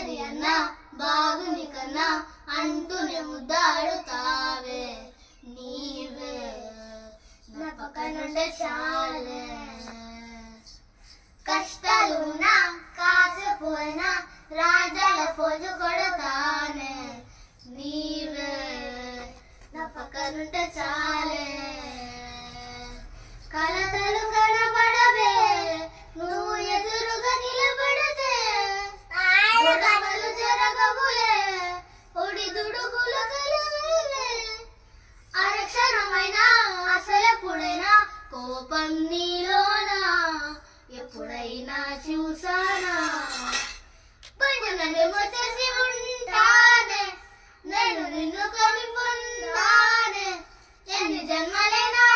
బాగున్నది అన్నా బాగుని కన్నా అంటూనే ముద్దాడుతావే నీవే నా పక్కనుండే చాలే కష్టాలున్నా కాసేపోయినా రాజాల ఫోజు కొడతానే నీవే నా పక్కనుంటే చాలే కలతలు కనబడవే నువ్వు ఎదురుగా నిలబడితే గొడవలు జరగవులే ఒడిదుడుకులు కలవలే అరక్షణమైనా అసలెప్పుడైనా కోపం నీలోనా ఎప్పుడైనా చూసానా పైననేమో చేసి ఉంటానే నేను నిన్ను కలిపొందానే ఎన్ని జన్మలైనా